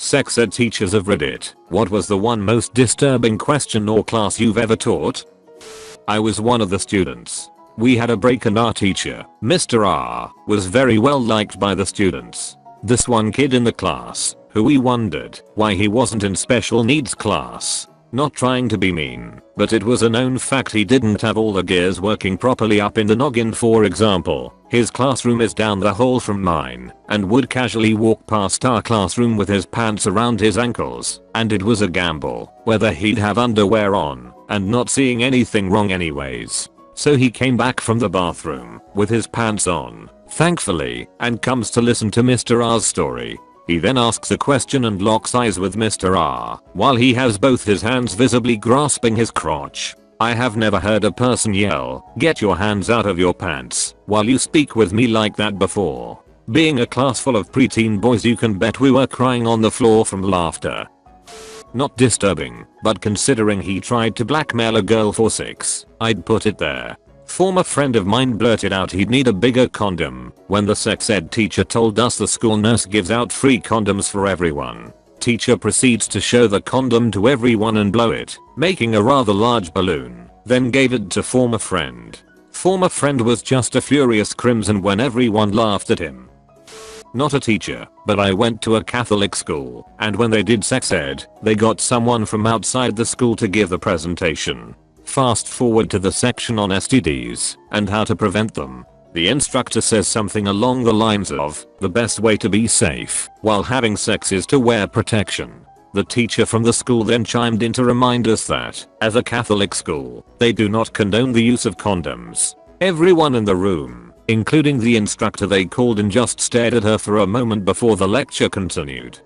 Sex ed teachers of Reddit, what was the one most disturbing question or class you've ever taught? I was one of the students. We had a break and our teacher, Mr. R, was very well liked by the students. This one kid in the class, who we wondered why he wasn't in special needs class. Not trying to be mean, but it was a known fact he didn't have all the gears working properly up in the noggin. For example, his classroom is down the hall from mine, and would casually walk past our classroom with his pants around his ankles, and it was a gamble whether he'd have underwear on, and not seeing anything wrong anyways. So he came back from the bathroom with his pants on, thankfully, and comes to listen to Mr. R's story. He then asks a question and locks eyes with Mr. R while he has both his hands visibly grasping his crotch. I have never heard a person yell, "Get your hands out of your pants," while you speak with me like that before. Being a class full of preteen boys, you can bet we were crying on the floor from laughter. Not disturbing, but considering he tried to blackmail a girl for sex, I'd put it there. Former friend of mine blurted out he'd need a bigger condom when the sex ed teacher told us the school nurse gives out free condoms for everyone. Teacher proceeds to show the condom to everyone and blow it, making a rather large balloon, then gave it to former friend. Former friend was just a furious crimson when everyone laughed at him. Not a teacher, but I went to a Catholic school, and when they did sex ed, they got someone from outside the school to give the presentation. Fast forward to the section on STDs and how to prevent them. The instructor says something along the lines of, the best way to be safe while having sex is to wear protection. The teacher from the school then chimed in to remind us that, as a Catholic school, they do not condone the use of condoms. Everyone in the room, including the instructor they called in, just stared at her for a moment before the lecture continued.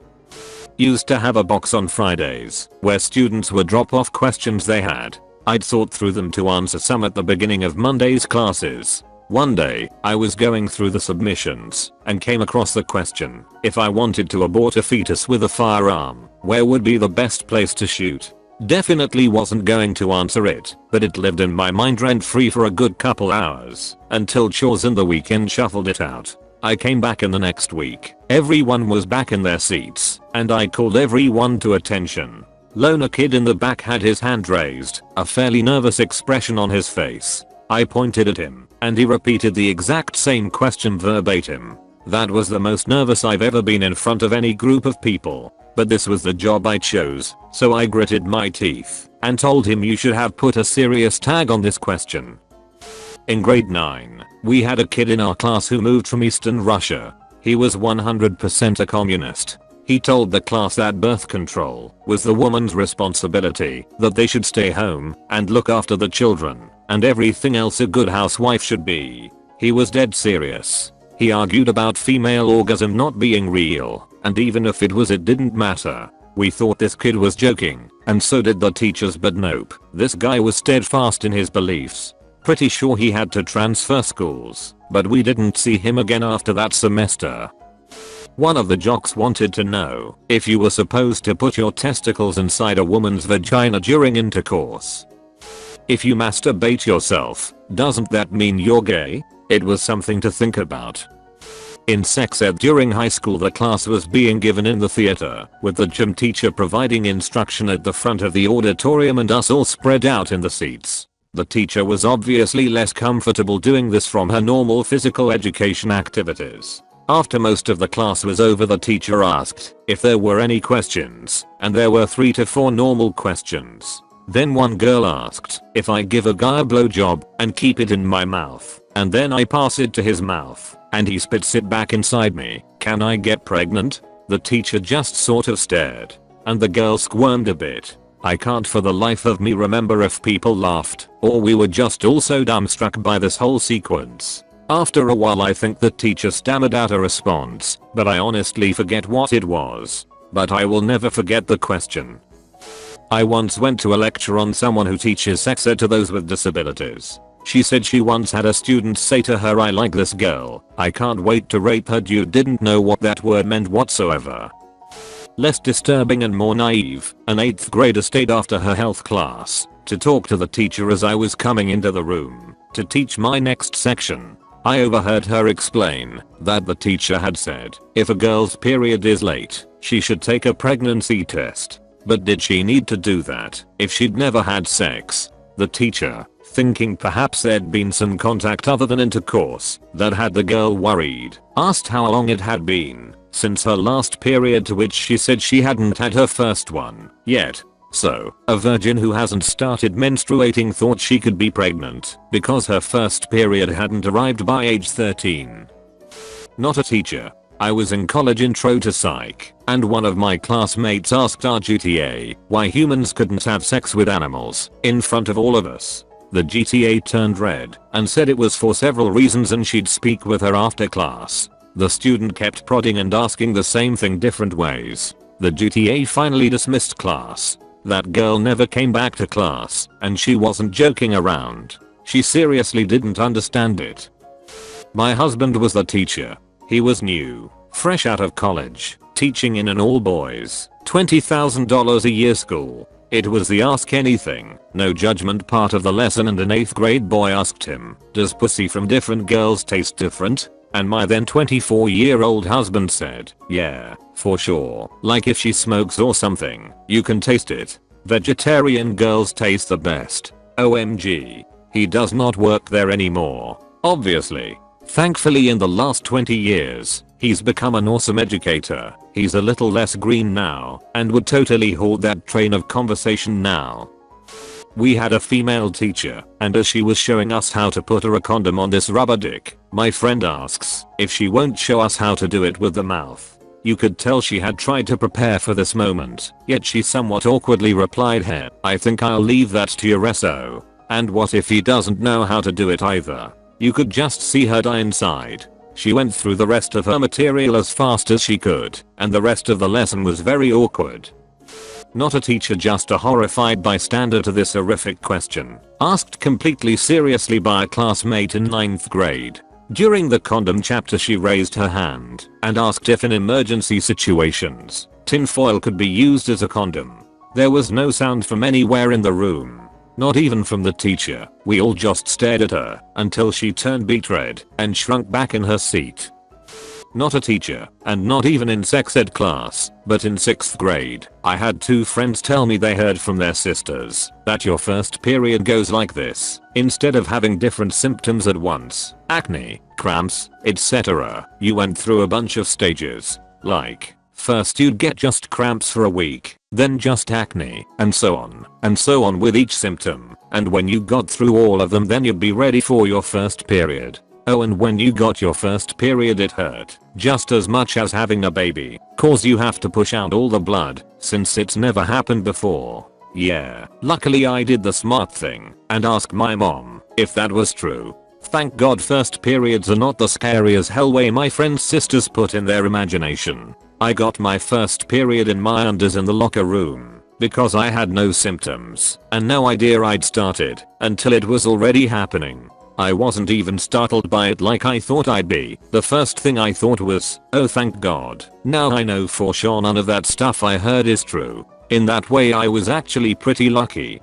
Used to have a box on Fridays where students would drop off questions they had. I'd sort through them to answer some at the beginning of Monday's classes. One day, I was going through the submissions and came across the question, if I wanted to abort a fetus with a firearm, where would be the best place to shoot? Definitely wasn't going to answer it, but it lived in my mind rent free for a good couple hours, until chores and the weekend shuffled it out. I came back in the next week, everyone was back in their seats, and I called everyone to attention. Loner kid in the back had his hand raised, a fairly nervous expression on his face. I pointed at him, and he repeated the exact same question verbatim. That was the most nervous I've ever been in front of any group of people, but this was the job I chose, so I gritted my teeth and told him you should have put a serious tag on this question. In grade 9, we had a kid in our class who moved from Eastern Russia. He was 100% a communist. He told the class that birth control was the woman's responsibility, that they should stay home and look after the children, and everything else a good housewife should be. He was dead serious. He argued about female orgasm not being real, and even if it was, it didn't matter. We thought this kid was joking, and so did the teachers, but nope, this guy was steadfast in his beliefs. Pretty sure he had to transfer schools, but we didn't see him again after that semester. One of the jocks wanted to know if you were supposed to put your testicles inside a woman's vagina during intercourse. If you masturbate yourself, doesn't that mean you're gay? It was something to think about. In sex ed during high school, the class was being given in the theater, with the gym teacher providing instruction at the front of the auditorium and us all spread out in the seats. The teacher was obviously less comfortable doing this from her normal physical education activities. After most of the class was over, the teacher asked if there were any questions, and there were 3 to 4 normal questions. Then one girl asked if I give a guy a blowjob and keep it in my mouth, and then I pass it to his mouth, and he spits it back inside me, can I get pregnant? The teacher just sort of stared, and the girl squirmed a bit. I can't for the life of me remember if people laughed, or we were just all so dumbstruck by this whole sequence. After a while, I think the teacher stammered out a response, but I honestly forget what it was. But I will never forget the question. I once went to a lecture on someone who teaches sex ed to those with disabilities. She said she once had a student say to her, I like this girl, I can't wait to rape her. Dude didn't know what that word meant whatsoever. Less disturbing and more naive, an 8th grader stayed after her health class to talk to the teacher as I was coming into the room to teach my next section. I overheard her explain that the teacher had said if a girl's period is late, She should take a pregnancy test. But did she need to do that if she'd never had sex? The teacher, thinking perhaps there'd been some contact other than intercourse that had the girl worried, asked how long it had been since her last period, to which she said she hadn't had her first one yet. So, a virgin who hasn't started menstruating thought she could be pregnant because her first period hadn't arrived by age 13. Not a teacher. I was in college intro to psych, and one of my classmates asked our GTA why humans couldn't have sex with animals in front of all of us. The GTA turned red and said it was for several reasons and she'd speak with her after class. The student kept prodding and asking the same thing different ways. The GTA finally dismissed class. That girl never came back to class, and she wasn't joking around. She seriously didn't understand it. My husband was the teacher. He was new, fresh out of college, teaching in an all-boys, $20,000 a year school. It was the ask anything, no judgment part of the lesson, and an 8th grade boy asked him, "Does pussy from different girls taste different?" And my then 24-year-old husband said, "Yeah, for sure. Like if she smokes or something, you can taste it. Vegetarian girls taste the best." OMG. He does not work there anymore, obviously. Thankfully in the last 20 years, he's become an awesome educator. He's a little less green now and would totally hold that train of conversation now. We had a female teacher, and as she was showing us how to put a condom on this rubber dick, my friend asks if she won't show us how to do it with the mouth. You could tell she had tried to prepare for this moment, yet she somewhat awkwardly replied, "Hey, I think I'll leave that to your SO. And what if he doesn't know how to do it either?" You could just see her die inside. She went through the rest of her material as fast as she could, and the rest of the lesson was very awkward. Not a teacher, just a horrified bystander to this horrific question, asked completely seriously by a classmate in 9th grade. During the condom chapter she raised her hand and asked if in emergency situations, tinfoil could be used as a condom. There was no sound from anywhere in the room. Not even from the teacher. We all just stared at her until she turned beet red and shrunk back in her seat. Not a teacher, and not even in sex ed class, but in 6th grade, I had 2 friends tell me they heard from their sisters that your first period goes like this. Instead of having different symptoms at once, acne, cramps, etc., you went through a bunch of stages. Like, first you'd get just cramps for a week, then just acne, and so on with each symptom. And when you got through all of them, then you'd be ready for your first period. Oh, and when you got your first period it hurt just as much as having a baby, cause you have to push out all the blood since it's never happened before. Yeah, luckily I did the smart thing and asked my mom if that was true. Thank God first periods are not the scary as hell way my friends' sisters put in their imagination. I got my first period in my undies in the locker room because I had no symptoms and no idea I'd started until it was already happening. I wasn't even startled by it like I thought I'd be. The first thing I thought was, oh thank God, now I know for sure none of that stuff I heard is true. In that way I was actually pretty lucky.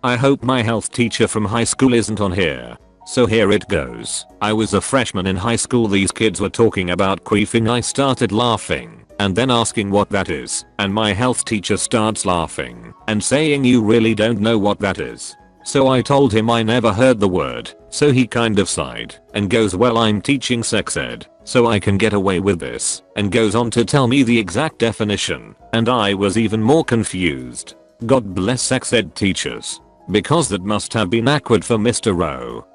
I hope my health teacher from high school isn't on here. So here it goes. I was a freshman in high school. These kids were talking about queefing. I started laughing and then asking what that is, and my health teacher starts laughing and saying, "You really don't know what that is?" So I told him I never heard the word, so he kind of sighed and goes, "Well, I'm teaching sex ed, so I can get away with this," and goes on to tell me the exact definition, and I was even more confused. God bless sex ed teachers, because that must have been awkward for Mr. Rowe.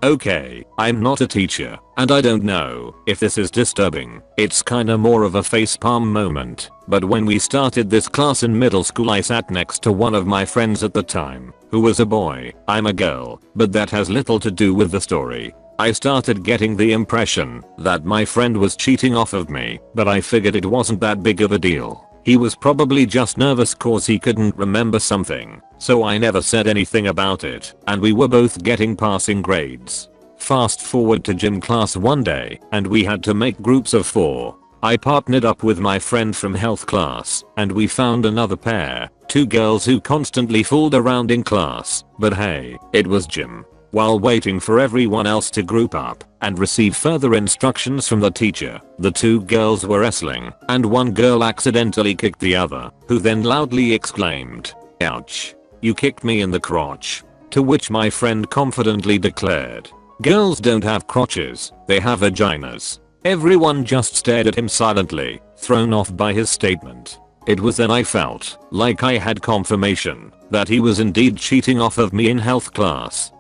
Okay, I'm not a teacher, and I don't know if this is disturbing. It's kinda more of a facepalm moment, but when we started this class in middle school I sat next to one of my friends at the time, who was a boy. I'm a girl, but that has little to do with the story. I started getting the impression that my friend was cheating off of me, but I figured it wasn't that big of a deal. He was probably just nervous cause he couldn't remember something, so I never said anything about it, and we were both getting passing grades. Fast forward to gym class one day, and we had to make groups of 4. I partnered up with my friend from health class, and we found another pair, 2 girls who constantly fooled around in class, but hey, it was gym. While waiting for everyone else to group up and receive further instructions from the teacher, the two girls were wrestling and one girl accidentally kicked the other, who then loudly exclaimed, "Ouch. You kicked me in the crotch." To which my friend confidently declared, "Girls don't have crotches, they have vaginas." Everyone just stared at him silently, thrown off by his statement. It was then I felt like I had confirmation that he was indeed cheating off of me in health class.